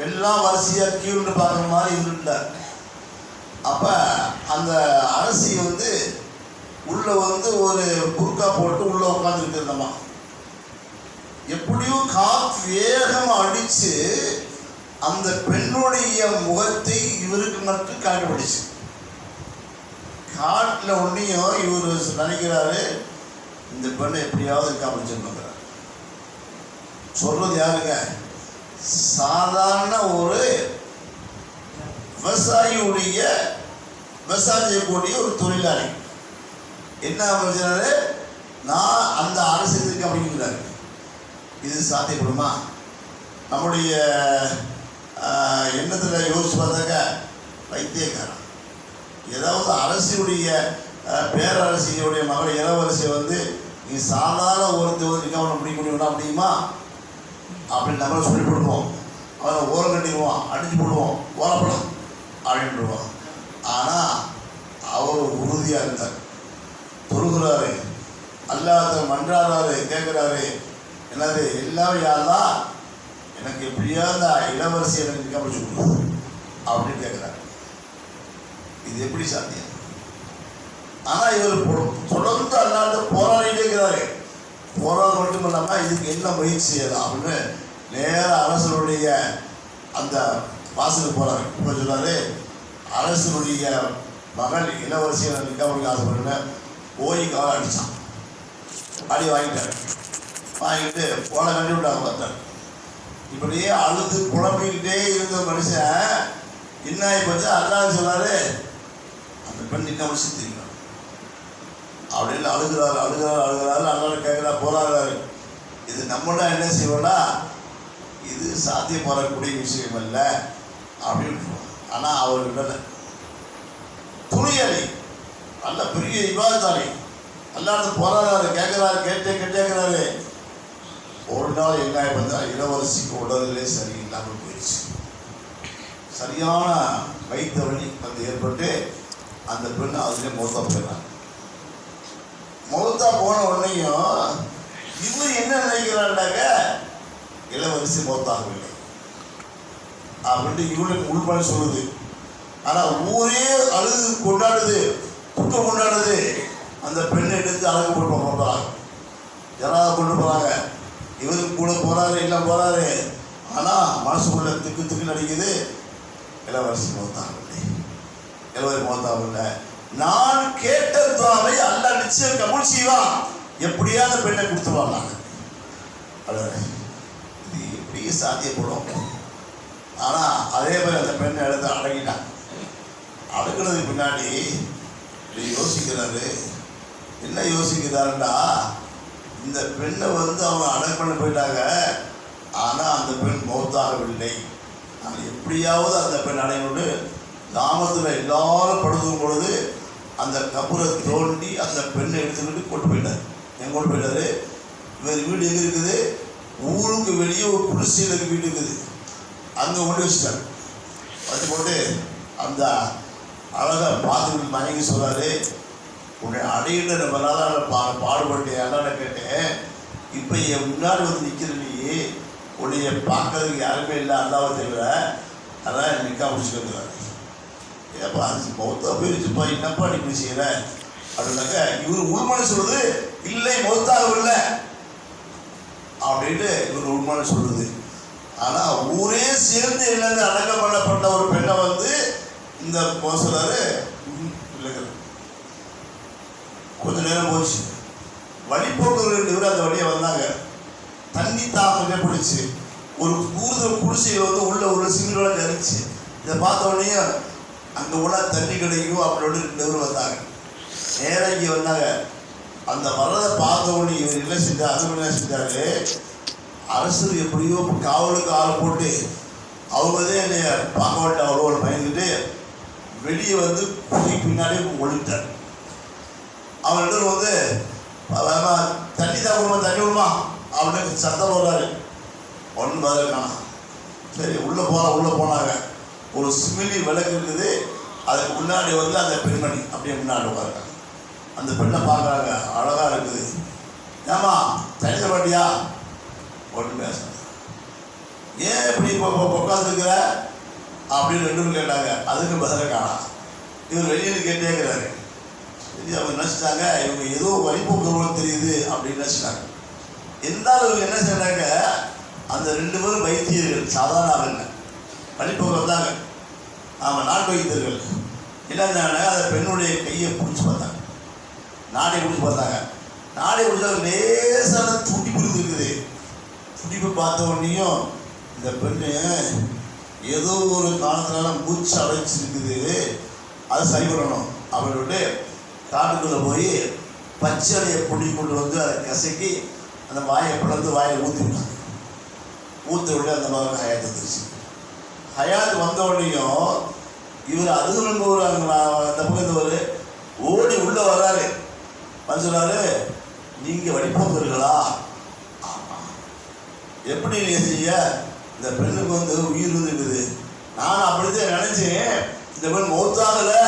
எல்லா வரிசையாக கீழ்ந்து பார்க்குற மாதிரி இருந்துட்டார். அப்போ அந்த அரசி வந்து உள்ளே வந்து ஒரு புர்கா போட்டு உள்ளே உட்காந்துக்கிட்டு இருந்தம்மா. எப்படியும் காற்று வேகமாக அடித்து அந்த பெண்ணுடைய முகத்தை இவருக்கு மட்டும் காட்டப்பட்டுச்சு. காட்டில் ஒன்றையும் இவர் நினைக்கிறாரு, இந்த பெண்ணை எப்படியாவது காமிச்சிருக்கிறார். சொல்றது யாருங்க? சாதாரண ஒரு விவசாயியுடைய விவசாயம் செய்யக்கூடிய ஒரு தொழிலாளி என்ன அமைச்சாரு, நான் அந்த அரசியலுக்கு அப்படிங்கிறாரு. இது சாத்தியப்படுமா? நம்முடைய எண்ணத்தில் யோசிச்சு பார்த்தாக்க வைத்தியக்காரன். ஏதாவது அரசியுடைய பேரரசியுடைய மகள் இளவரசியை வந்து நீ சாதாரண ஒருத்தர் நிற்காம பிடிக்க முடியும்னா முடியுமா அப்படின்னு நம்மளை சொல்லி கொடுப்போம். அவனை ஓரம் கட்டிடுவோம், அடிச்சு போடுவோம், ஓரப்படும் அப்படின்ட்டுருவோம். ஆனால் அவர் உறுதியாக இருந்தார், தொழுகிறாரு, அல்லாத மன்றாடுறாரு, கேட்குறாரு. என்னது எல்லாமே யாருதான் எனக்கு எப்படியாவது இளவரசி எனக்கு நிற்காம கொடுக்குது அப்படின்னு கேட்குறாரு. இது எப்படி சாத்தியம்? ஆனால் இவர் தொடர்ந்து அல்லாத போராடிட்டே இருக்கிறாரு. போராட மட்டும் இல்லாமல் இதுக்கு என்ன முயற்சி செய்யலாம் அப்படின்னு நேராக அரசனுடைய அந்த வாசலுக்கு போகிறாரு. இப்போ சொன்னார், அரசனுடைய மகள் இளவரசியை நிற்காம ஆசைப்படுறேன். போய் காலை அடித்தான், அடி வாங்கிட்டார். வாங்கிட்டு போன கட்டி விட்டாங்க. பார்த்தார், இப்படியே அழுது புலம்பிக்கிட்டே இருந்த மனுஷன் என்ன ஆகி போச்சு? அல்லாஹ் சொன்னாரு, அந்த பெண் நிற்காம சித்திருக்கணும் அப்படின்னு அழுகிறாரு. அல்லாஹ் கேட்குறா, போராடுறாரு. இது நம்மளா என்ன செய்வோம்னா, இது சாத்தியப்படக்கூடிய விஷயம் அல்ல அப்படின்னு. ஆனால் அவர் விடலை. துணியலி நல்ல பெரிய விவாதத்தாளி, அல்லாத போராடுறாரு, கேட்கிறாரு. ஒரு நாள் என்ன பார்த்தா இளவரசிக்கு உடலிலே சரியில்லாமல் போயிடுச்சு. சரியான வைத்த வழி வந்து ஏற்பட்டு அந்த பெண் அதுலேயே மௌத்தா போயிடறாங்க. மௌத்தா போன உடனேயும் இவர் என்ன நினைக்கிறாண்டாக்க, இளவரசி மௌத்தாகவில்லை அப்படின்ட்டு இவனுக்கு உள்பட சொல்லுது. ஆனால் ஊரே அழுது கொண்டாடுது, துக்கம் கொண்டாடுது. அந்த பெண்ணை எடுத்து அழகு போட்டு போகிறாங்க, யாராவது கொண்டு போகிறாங்க. இவருக்கு கூட போகிறாரு, எல்லாம் போகிறாரு. ஆனால் மனசுக்குள்ள திக்கு நடிக்குது, இளவரசி மௌத்தாகவில்லை, இளவரசி மௌத்தாகவில்லை. நான் கேட்ட துவாவை அல்லாஹ் நிச்சயம் கபூல் செய்வான், எப்படியா அந்த பெண்ணை கொடுத்துருவாங்க. இது எப்படி சாத்தியப்படும்? ஆனால் அதே மாதிரி அந்த பெண்ணை எடுத்து அடங்கிட்டான். அடங்கினதுக்கு பின்னாடி யோசிக்கிறாரு. என்ன யோசிக்கிறாருண்டா, இந்த பெண்ணை வந்து அவங்க அடக்கு பண்ண போயிட்டாங்க. ஆனால் அந்த பெண் மௌத்தாகவில்லை. நான் எப்படியாவது அந்த பெண் அடையணும்னு கிராமத்தில் எல்லாரும் படுத்துக்கும் பொழுது அந்த கபரை தோண்டி அந்த பெண்ணை எடுத்துக்கிட்டு கொண்டு போயிட்டார். எங்கே கொண்டு போயிட்டாரு? இவர் வீடு எங்கே இருக்குது? ஊருக்கு வெளியே ஒரு குடிசையில் வீடு இருக்குது, அங்கே கொண்டு வச்சுட்டார். வச்சு போட்டு அந்த அழகாக பார்த்துக்கிட்டு மயங்கி சொல்கிறாரு, உன்னை அடையிட்ட நம்ம நாளாக பாடுபட்டு அல்லாட கேட்டேன். இப்போ என் முன்னாடி வந்து நிற்கிற நீ, உன்னைய பார்க்கறதுக்கு யாருமே இல்லை அல்லாவை தவிர, அதான் நிற்கா முடிச்சுக்கிறாரு. ஏப்பா அது மௌத்தா போயிருச்சுப்பா, என்னப்பா நீ இப்படி செய்கிற அப்படின்னாக்க, இவர் உள்மனை சொல்லுது, இல்லை மௌத்தாகவில்லை அப்படின்ட்டு இவர் உள்மனை சொல்லுது. ஆனால் ஊரே சேர்ந்து இல்லைன்னு அடக்கம் பண்ணப்பட்ட ஒரு பெண்ணை வந்து இந்த சொல்றாரு இல்லைங்க. கொஞ்ச நேரம் போச்சு, வழிபோக்கு 2 பேர் அந்த வழியை வந்தாங்க. தண்ணி தாக்கம் ஏற்படுச்சு. ஒரு கூடுதல் குடிசையில் வந்து உள்ள ஒரு சிங்களோட கரிச்சு. இதை பார்த்த உடனே அங்கே உள்ள தண்ணி கிடைக்கும் அப்படின்னு 2 பேர் வந்தாங்க. நேரம் இங்கே வந்தாங்க. அந்த வர்றதை பார்த்த உடனே இவர் என்ன செஞ்சார், அது என்ன செஞ்சாரு, அரசு எப்படியோ காவலுக்கு ஆளை போட்டு அவங்கதே என்னைய பார்க்க மாட்டேன் அவ்வளோ பயந்துட்டு வெளியே வந்து குடி பின்னாடி ஒழித்தார். அவன் வந்து தண்ணி தான் விடுமா, தண்ணி விடுமா அப்படின்னு சத்தம் போடுறாரு. ஒன்றும் பதில் காணாம். சரி உள்ளே போனாங்க. ஒரு சிமிலி விளக்கு இருக்குது, அதுக்கு முன்னாடி வந்து அந்த பெண்மணி அப்படியே முன்னாடி உட்காருங்க. அந்த பெண்ணை பார்க்குறாங்க, அழகாக இருக்குது. ஏமா தண்ணி பாட்டியா? ஒன்றும் பேச. ஏன் இப்படி உட்காந்துருக்கிற அப்படின்னு 2 பேரும் கேட்டாங்க. அதுக்கு பதில காணாம். இவர் வெளியில் கேட்டேங்கிறாரு. சரி அவங்க நினச்சிட்டாங்க, இவங்க ஏதோ வழிபோக்கு தெரியுது அப்படின்னு நினச்சிட்டாங்க. இருந்தாலும் இவங்க என்ன செய்யறாங்க, அந்த 2 பேரும் வைத்தியர்கள், சாதாரண ஆளுங்க, வழிபோக்கு வந்தாங்க. ஆமாம், நாட்டு வைத்தியர்கள். என்ன அந்த பெண்ணுடைய கையை பிடிச்சி பார்த்தாங்க, நாடை பிடிச்சி பார்த்தாங்க. நாடை பிடிச்சா லேசான துடிப்பு இருக்குது. துடிப்பு பார்த்த உடனேயும் இந்த பெண்ணு ஏதோ ஒரு காலத்தினால மூச்சு அடைச்சிருக்குது, அதை சரி பண்ணணும் அப்படின்னு காட்டுக்குள்ளே போய் பச்சளையை பொடி கொண்டு வந்து அதை கசக்கி அந்த வாயை பிளந்து வாயை ஊற்றி விட்டாங்க. ஊற்ற விட்டு அந்த மாதிரி ஹயாத் வந்துருச்சு. ஹயாத் வந்த உடனேயும் இவர் அதுவும் ஒரு அந்த பக்கத்தவர் ஓடி உள்ளே வர்றாரு. வந்து சொல்றாரு, நீங்கள் வழிபோக்கர்களா? எப்படி நீ செய்ய? இந்த பெண்ணுக்கு வந்து உயிர் இருக்குது. நான் அப்படித்தான் நினைச்சேன், இந்த பெண் மௌத்தாகலை,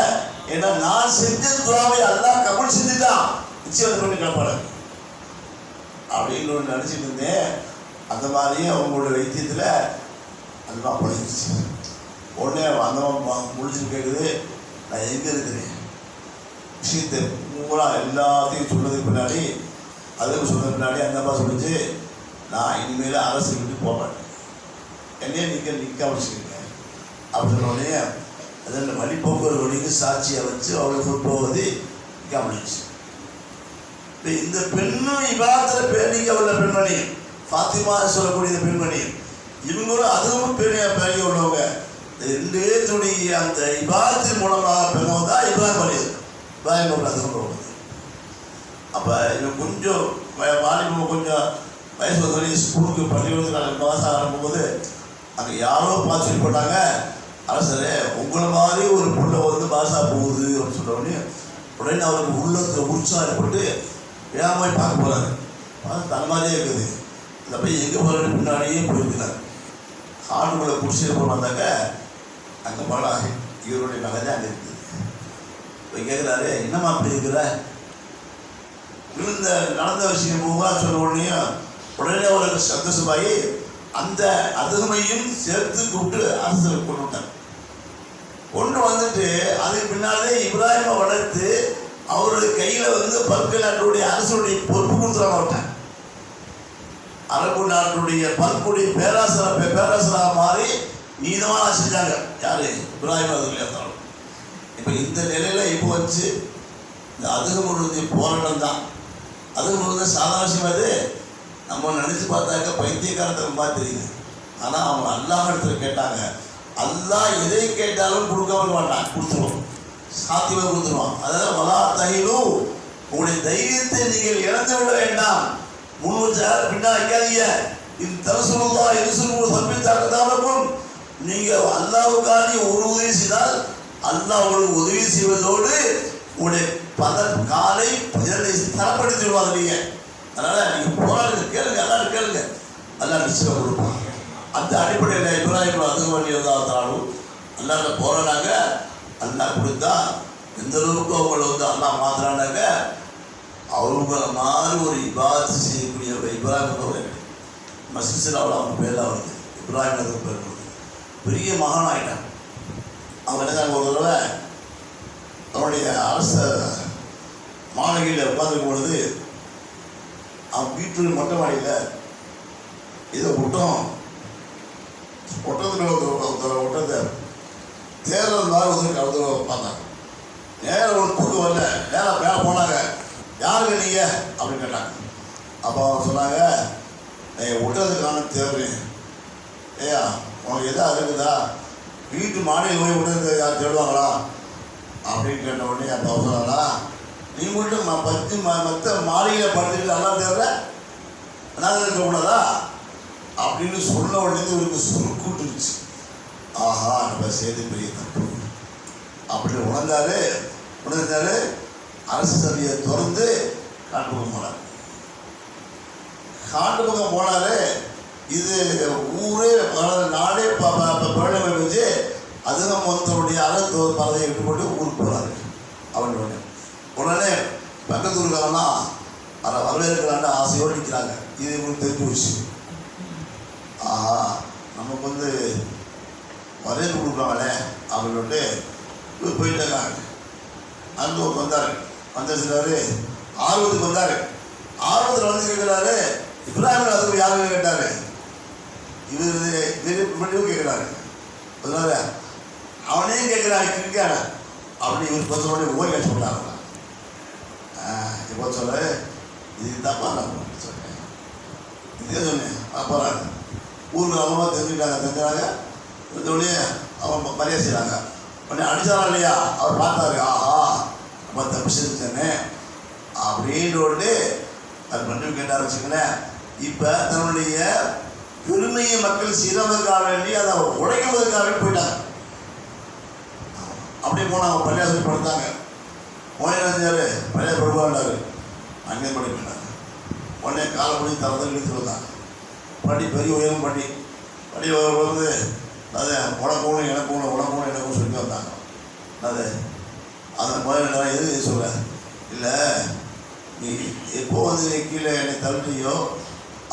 ஏன்னா நான் செஞ்ச துவாவை அல்லாஹ் கபூல் செஞ்சுட்டான், நிச்சயம் அந்த பெண்ணு கிளப்பாடு அப்படின்னு நினச்சிட்டு இருந்தேன். அந்த மாதிரியே அவங்களோட வைத்தியத்தில் அந்த மாதிரி பழகிடுச்சு. உடனே அந்த முடிச்சுட்டு கேட்குது, நான் எங்கே இருக்கிறேன் விஷயத்தை பூரா எல்லாத்தையும் சொன்னதுக்கு பின்னாடி, அதுக்கு சொன்னதுக்கு பின்னாடி அந்த மாதிரி சொல்லிச்சு, நான் இனிமேல் அரசு விட்டு போவேன், என்னையே நிற்க வச்சுக்கோங்க அப்படின்னு சொன்னோடனே அதில் வழிபோக்குவர்களுக்கு சாட்சியை வச்சு அவளுக்கு போவது நிற்க முடிச்சு. இப்போ இந்த பெண்ணும் இபாதத்தில் பேணிக்க உள்ள பெண்மணி ஃபாத்திமா சொல்லக்கூடிய பெண்மணி, இவங்களும் அதுவும் பெரிய பெரிய உள்ளவங்க. இந்த ரெண்டுடைய அந்த இபாதத்தின் மூலமாக பெண்ணவங்க தான் இப்ராஹிம் அதுவும். அப்போ இவங்க கொஞ்சம் வாலிபம் கொஞ்சம் வயசு வந்து ஸ்கூலுக்கு பள்ளிக்கூடத்துக்கு மாதம் ஆரம்பிக்கும்போது அங்கே யாரோ பார்த்து சொல்லி போட்டாங்க, அரசரே உங்களை மாதிரி ஒரு பொண்ணை வந்து பாசா போகுது அப்படின்னு சொன்னோடனே உடனே அவருக்கு உள்ளத்தில் உற்சாகம் ஏற்பட்டு ஏன் போய் பார்க்க போகிறாரு. தன் மாதிரியே இருக்குது. இந்த போய் எங்கே போகிற முன்னாடியே போயிருக்கிறார். ஆண்டுகளை குடிச்சிட்டு போனாந்தாக்க அங்கே போனாங்க, இவருடைய நகை தான் அங்கே இருக்குது. இப்போ கேட்குறாரு, என்னம்மா அப்படி இருக்கிற? இந்த நடந்த விஷயம் போக சொன்ன உடனே அவருக்கு சந்தோஷமாகி அந்த அதுமையும் சேர்த்து கூப்பிட்டு அரசரை கொண்டு வந்துட்டு அதுக்கு பின்னாலே இப்ராஹிமை வளர்த்து அவருடைய கையில் வந்து பல்கை நாட்டுடைய அரசுடைய பொறுப்பு கொடுத்துறாங்க. அவர்கிட்ட அரபு நாட்டுடைய பல்குடைய பேராசராக மாறி நீதமாக செஞ்சாங்க. யார்? இப்ராஹிம் அதுல. இப்போ இந்த நிலையில் இப்போ வச்சு இந்த அதுகமுடைய போராட்டம் தான். அதுக்கு சாதாரண விஷயம் அது. நம்ம நினச்சி பார்த்தாக்க பைத்தியக்காரத்தை மாதிரி தெரியுது. ஆனால் அவங்க அல்லாஹ் இடத்துல கேட்டாங்க, அல்லாஹ் எதை கேட்டாலும் கொடுக்க மாட்டான், கொடுத்துருவோம், சாத்தியமாக கொடுத்துருவான். அதாவது வலா தஹிலு, உங்களுடைய தைரியத்தை நீங்கள் இழந்து விட வேண்டாம், முன் வச்சார் பின்னா வைக்காதீங்க. இது தரசுல்லா எரிசுல் சம்பித்தாக்கதாலும் நீங்கள் அல்லாஹ்வுக்காண்டி ஒரு உதவி செய்தால் அல்லாஹ் உங்களுக்கு உதவி செய்வதோடு உங்களுடைய காலை தரப்படுத்தி விடுவாங்க. நீங்கள் அதனால் நீங்கள் போராடுங்க, கேளுங்க, எல்லாரும் கேளுங்க, எல்லாம் நிச்சயம் கொடுப்பாங்க. அந்த அடிப்படையில் இப்ராஹிம் அதுக்கு வேண்டியதாலும் அல்லாத போராடாங்க. அல்லா கொடுத்தா எந்த அளவுக்கு அவங்களை வந்து அல்லா மாத்திரானாங்க. அவங்கள மாதிரி ஒரு இபாதத்து செய்யக்கூடிய இப்ராஹிம் மசிசிலாவில் அவங்க பேர் வருது, இப்ராஹிம் அதுக்கு பேர் வருது. பெரிய மகான் ஆகிட்டாங்க. அவங்க என்ன ஒரு தடவை அவனுடைய அரச மாளிகையில் உட்காந்துருக்கும் பொழுது அவன் வீட்டு மொட்டை மாடியில் இதை ஒட்டத்தை தேர்தல் மாதிரி வந்து கலந்து பார்த்தாங்க. நேரம் ஒரு கூட்டு வரல, நேரம் மேலே போனாங்க. யாருங்க நீங்கள் அப்படின்னு கேட்டாங்க. அப்போ அவங்க சொன்னாங்க, ஒட்டத்துக்கான தேர்தல் ஏயா உனக்கு எதாவது இருக்குதா, வீட்டு மாடியில் போய் ஒட்டத்தை யார் தேடுவாங்களா அப்படின்னு கேட்ட உடனே அப்போ அவங்க சொன்னாங்களா, நீ மட்டும் மற்ற மாளிகையில் படுத்துட்டு நல்லா தேர்ற நாங்கள் இருக்கக்கூடாதா அப்படின்னு சொன்ன உடனே இவருக்கு சுருக்குட்டுருச்சு. ஆஹா நம்ம செய்தி பெரிய தப்பு அப்படின்னு உணர்ந்தாரு. அரசு சபையை திறந்து காட்டுப்பக்கம் போனார். இது ஊரே நாடே பிரளயம் வச்சு அதுவும் ஒருத்தருடைய அரசு பதவியை விட்டு போட்டு ஊருக்கு போனார். அவன் உடனே பக்கத்து ஊருக்காரலாம் அதை வரவேற்கலான்னு ஆசையோடு நிற்கிறாங்க. இது இவங்களுக்கு தெரிஞ்சு போச்சு. ஆஹா நமக்கு வந்து வரவேற்பு கொடுக்குறாங்களே அப்படின்னு போயிட்டாங்க. அந்த ஒரு வந்தார் சொன்னார், ஆர்வத்துக்கு வந்தார். ஆர்வத்தில் வந்து கேட்குறாரு, இப்ராஹிம் அதுக்கு யாருன்னு கேட்டார். இவர் மட்டும் கேட்குறாரு. அதனால அவனையும் கேட்குறாரு, இருக்கான அப்படி இவர் பசங்களோட ஓய்வை சொன்னாங்க. இப்போ சொல்ல இது தப்பா நான் சொன்னேன், இதே சொன்னேன். அப்புறம் ஊரில் அவ்வளோ தெரிஞ்சுட்டாங்க. தெரிஞ்சோடனே அவன் மரியாதை செய்கிறாங்க. உடனே அடிச்சாரா இல்லையா, அவர் பார்த்தாரு, ஆஹா நம்ம தப்பு செஞ்சுட்டேனே அப்படின்ற உடனே அது மட்டும் கேட்டார் வச்சுக்கோங்களேன். இப்போ தன்னுடைய பெருமையை மக்கள் செய்கிறவதற்காக வேண்டி அதை உழைக்கிறதுக்காக வேண்டி போயிட்டாங்க. அப்படியே போனாங்க, பள்ளியாசை படுத்தாங்க. மோயினாஞ்சாரு பள்ளியா படுவாண்டாரு, அங்கே படி போயிட்டாங்க. உடனே காலை பண்ணி தரத்தை இழுத்து வந்தாங்க. படி பெரிய உயரம் படி வந்து அது உனக்கும் எனக்கும் சொல்லி வந்தாங்க. அது அந்த மோயினா எது சொல்ல இல்லை, நீ எப்போ வந்து கீழே என்னை தள்ளியோ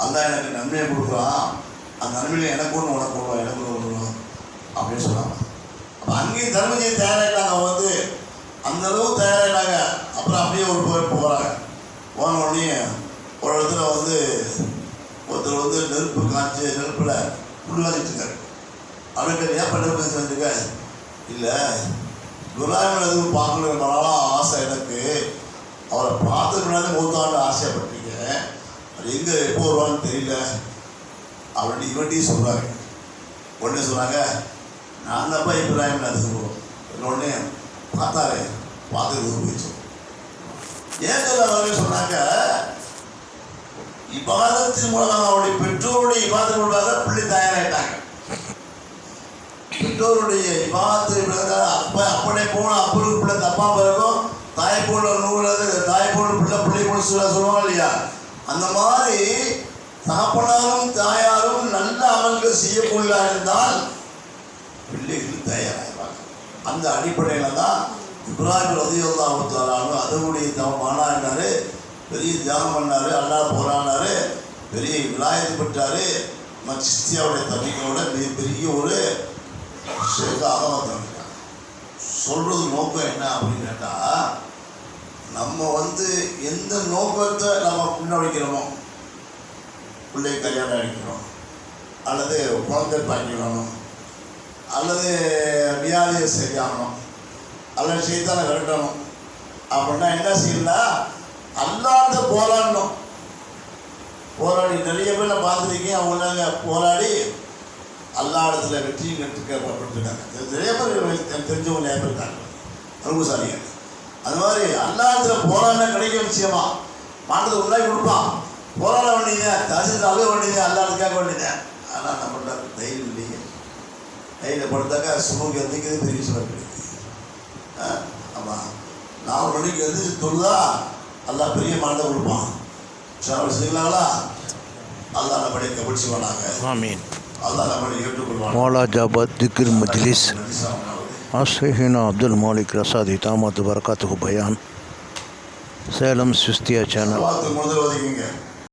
அந்த எனக்கு நன்மையை கொடுக்குறான், அந்த நன்மையில் எனக்கு ஒன்று அப்படின்னு சொன்னாங்க. அப்போ அங்கேயும் தர்மம் செய்ய தயாராகிட்டாங்க. அவங்க வந்து அந்தளவு தயாராகிட்டாங்க. அப்புறம் அப்படியே ஒரு போகிறாங்க. போன உடனே ஒரு இடத்துல வந்து ஒருத்தர் வந்து நெருப்பு காய்ச்சி நெருப்பில் புள்ளிவாதிட்டுருக்காரு. அப்படின்னு ஏன் நெருப்பு காய்ச்சி வந்துருக்க, இல்லை குலாமில் எதுவும் பார்க்கணும் ரொம்ப நாளாக ஆசை எனக்கு, அவரை பார்த்து முன்னாடி மூத்தாண்டு ஆசைப்பட்டீங்க, அது எங்கே எப்போ வருவான்னு தெரியல அப்படின்னு இவன்ட்டையும் சொல்கிறாங்க. உடனே சொன்னாங்க, நான் தான்ப்பா இப்ராஹிம் அதுக்கு உடனே பார்த்தாரு, பார்த்து போயிடுச்சு. ஏன் சொல்ல சொன்னாங்க, இபாதத்தின் மூலமாக அவருடைய பெற்றோருடைய இபாதத்தின் மூலமாக பிள்ளை தயாராகிட்டாங்க. பெற்றோருடைய இபாதத்தை அப்பனே போன அப்பனுக்கு பிள்ளை தப்பா பிறகும், தாய் போல நூறது தாய் போல பிள்ளை போல சொல்லுவாங்க இல்லையா, அந்த மாதிரி தகப்பனாரும் தாயாரும் நல்ல அமல்கள் செய்யக்குள்ள இருந்தால் பிள்ளைகள் தயாராகிறாங்க. அந்த அடிப்படையில் தான் இப்ராஹிம் ரலியல்லாஹு தஆலா அதனுடைய மானாரு பெரிய தியானம் பண்ணார், அல்லாஹ் போராடினார், பெரிய விலாயத்து பெற்றார். சிஸ்தியாவுடைய தம்பிகளோட மிகப்பெரிய ஒரு ஷேக்காக வந்தாங்க. சொல்கிறது நோக்கம் என்ன அப்படின்னு கேட்டால், நம்ம வந்து எந்த நோக்கத்தை நம்ம முன்னெடுக்கிறோமோ, பிள்ளை கல்யாணம் அடிக்கணும், அல்லது குழந்தை பாய்க்கணும், அல்லது வியாதியை சரியாகணும், அல்லது செய்தான விரட்டணும் அப்படின்னா என்ன செய்யலாம், அல்லாத போராடணும். போராடி நிறைய பேர் நான் பார்த்துருக்கேன், அவங்க போராடி அல்லா இடத்துல வெற்றியும் கற்றுக்கப்பட்டிருக்காங்க. நிறைய பேர் தெரிஞ்சவங்க நிறைய பேர் இருக்காங்க, அனுபவசாலிங்க. அது மாதிரி அல்லா இடத்துல போராடினா கிடைக்கும், நிச்சயமா மாற்றத்தை உண்டாக்கி கொடுப்பான். போராட வேண்டியதேன், தரிசனத்தை அழுக வேண்டியதேன், அல்லா இடத்துக்காக வேண்டியதேன். ஆனால் நம்மள்ட்ட தைரியம் இல்லைங்க. தைரியம் படுத்தாக்கா சுமூக எந்திக்கிறது பெரிய சொல்ல கிடைக்குது. ஆமாம், 4 மணிக்கு எந்திரிச்சு தொழுதா அல்லா பெரிய மாற்றத்தை கொடுப்பான். அப்படி செய்யலாங்களா? அல்லா நம்மளை கபிடிச்சுவானாங்க. ஆமீன். அல்லா நம்மளை ஏற்றுக்கொள்வாங்க. மௌலாஜாபாத் திக்ர் மஜ்லிஸ் ஷேஹினா அப்துல் மாலிக் ரசாதி தாமத் பரகாத்துஹு பயான், சேலம் சுஸ்தியா சேனல். முதல் ஒதுக்கிங்க.